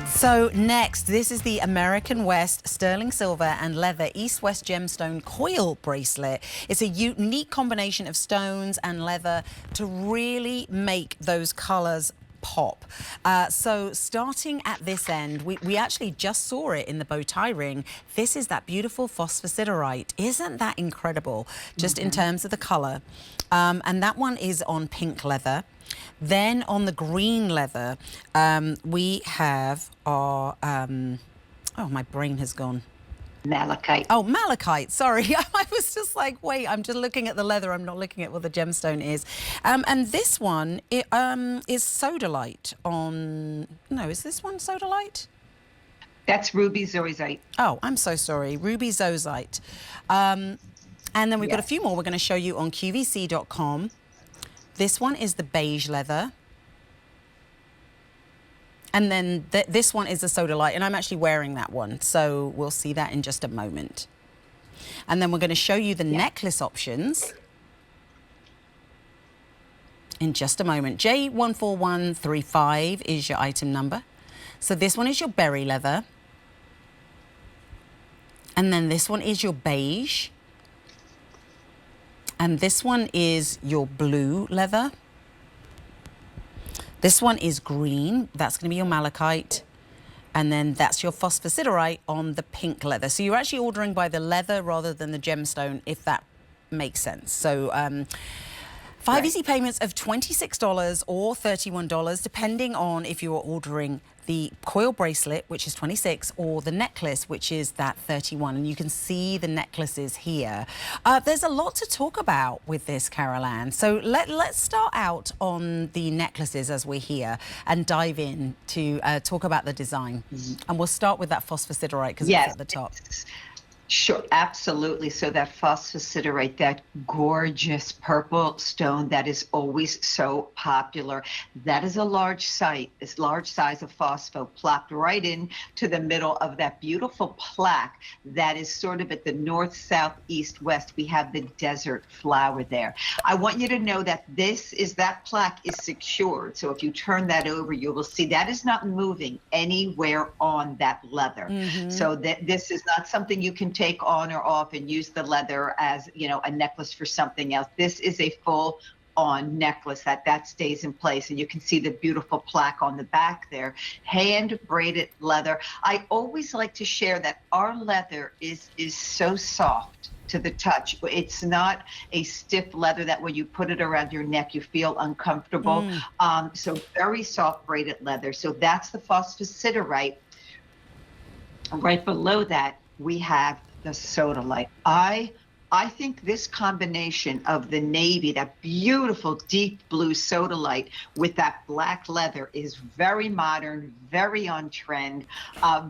So next, this is the American West Sterling Silver and Leather East-West Gemstone Coil Bracelet. It's a unique combination of stones and leather to really make those colors pop. So starting at this end, we actually just saw it in the bow tie ring. This is that beautiful phosphosiderite. Isn't that incredible? Just in terms of the color. And that one is on pink leather. Then on the green leather, we have our, oh, my brain has gone. Malachite. Oh, malachite, sorry. I was just like, wait, I'm just looking at the leather. I'm not looking at what the gemstone is. And this one is sodalite on, no, is this one sodalite? That's ruby zoisite. Oh, I'm so sorry, ruby zoisite. And then we've got a few more we're going to show you on QVC.com. This one is the beige leather. And then this one is the sodalite, and I'm actually wearing that one, so we'll see that in just a moment. And then we're going to show you the necklace options in just a moment. J14135 is your item number. So this one is your berry leather. And then this one is your beige. And this one is your blue leather. This one is green. That's going to be your malachite. And then that's your phosphosiderite on the pink leather. So you're actually ordering by the leather rather than the gemstone, if that makes sense. So 5 easy payments of $26 or $31, depending on if you are ordering the coil bracelet, which is $26, or the necklace, which is that $31. And you can see the necklaces here. There's a lot to talk about with this, Carol Ann. So let's start out on the necklaces as we're here and dive in to talk about the design. And we'll start with that phosphosiderite because it's at the top. Sure, absolutely. So that phosphosiderite, that gorgeous purple stone that is always so popular, that is a large size of phospho plopped right in to the middle of that beautiful plaque that is sort of at the north, south, east, west. We have the desert flower there. I want you to know that that plaque is secured. So if you turn that over, you will see that is not moving anywhere on that leather. So this is not something you can take on or off and use the leather as, you know, a necklace for something else. This is a full on necklace that stays in place, and you can see the beautiful plaque on the back there. Hand braided leather. I always like to share that our leather is so soft to the touch. It's not a stiff leather that when you put it around your neck you feel uncomfortable. So very soft braided leather. So that's the phosphosiderite. Right below that we have the sodalite. I think this combination of the navy, that beautiful deep blue sodalite with that black leather is very modern, very on trend,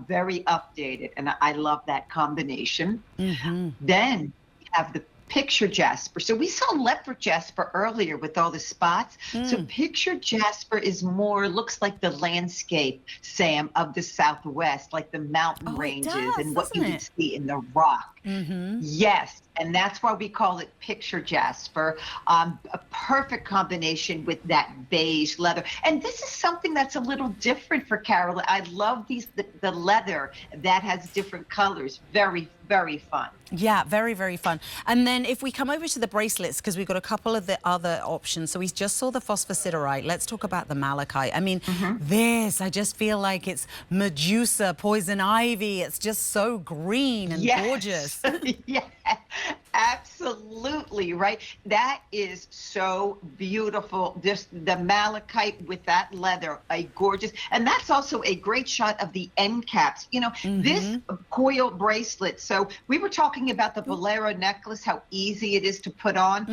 very updated, and I love that combination. Then we have the picture jasper. So we saw leopard jasper earlier with all the spots. So picture jasper is more, looks like the landscape, Sam, of the Southwest, like the mountain ranges and what you would see in the rock. Yes, and that's why we call it picture jasper. A perfect combination with that beige leather. And this is something that's a little different for Carol. I love the leather that has different colors. Very, very fun. Yeah, very, very fun. And then if we come over to the bracelets, because we've got a couple of the other options. So we just saw the phosphosiderite. Let's talk about the malachite. I mean, this, I just feel like it's Medusa, poison ivy. It's just so green and gorgeous. Yeah, absolutely, right? That is so beautiful. Just the malachite with that leather, a gorgeous, and that's also a great shot of the end caps. You know, this coil bracelet. So we were talking about the Bolero necklace, how easy it is to put on.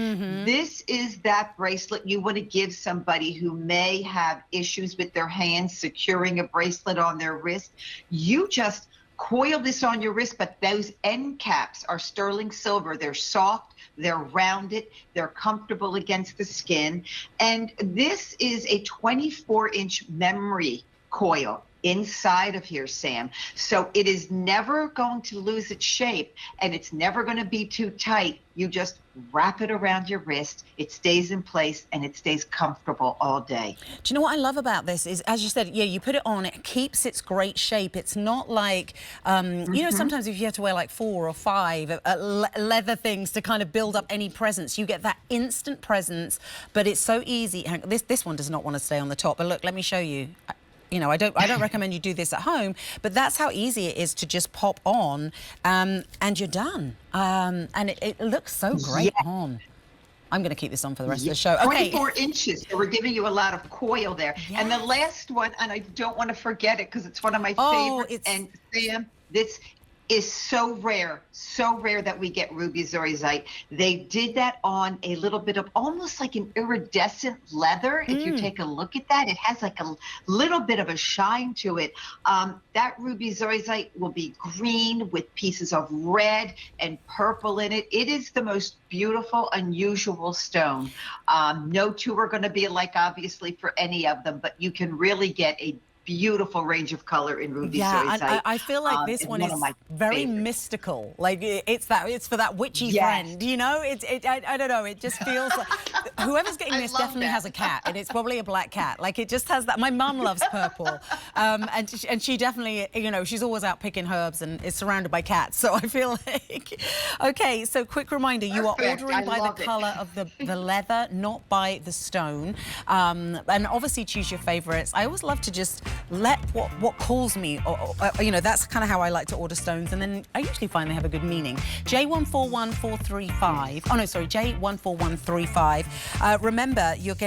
This is that bracelet you want to give somebody who may have issues with their hands securing a bracelet on their wrist. You just coil this on your wrist, but those end caps are sterling silver. They're soft, they're rounded, they're comfortable against the skin. And this is a 24-inch memory coil. inside of here, Sam. So it is never going to lose its shape, and it's never going to be too tight. You just wrap it around your wrist, it stays in place, and it stays comfortable all day. Do you know what I love about this is, as you said, yeah, you put it on, it keeps its great shape. It's not like, you know, sometimes if you have to wear like 4 or 5 leather things to kind of build up any presence, you get that instant presence, but it's so easy. This one does not want to stay on the top, but look, let me show you. You know, I don't recommend you do this at home, but that's how easy it is to just pop on, and you're done. And it looks so great on. I'm going to keep this on for the rest of the show. Okay. 24 inches, so we're giving you a lot of coil there. Yes. And the last one, and I don't want to forget it because it's one of my favorites. And Sam, this is so rare that we get ruby zorisite. They did that on a little bit of almost like an iridescent leather. If you take a look at that, it has like a little bit of a shine to it. That ruby zorisite will be green with pieces of red and purple in it. It is the most beautiful, unusual stone. No two are going to be alike, obviously, for any of them, but you can really get a beautiful range of color in ruby zorisite. Yeah, I feel like this one is very mystical. Like it's for that witchy friend, you know? I don't know, it just feels like whoever's getting this definitely has a cat, and it's probably a black cat. Like it just has that. My mum loves purple, and she definitely, you know, she's always out picking herbs and is surrounded by cats. So I feel like, okay, so quick reminder, you are ordering by the color of the leather, not by the stone. And obviously choose your favorites. I always love to just let what calls me, or you know, that's kind of how I like to order stones, and then I usually find they have a good meaning. J141435. Oh no, sorry, J14135. Remember, you're getting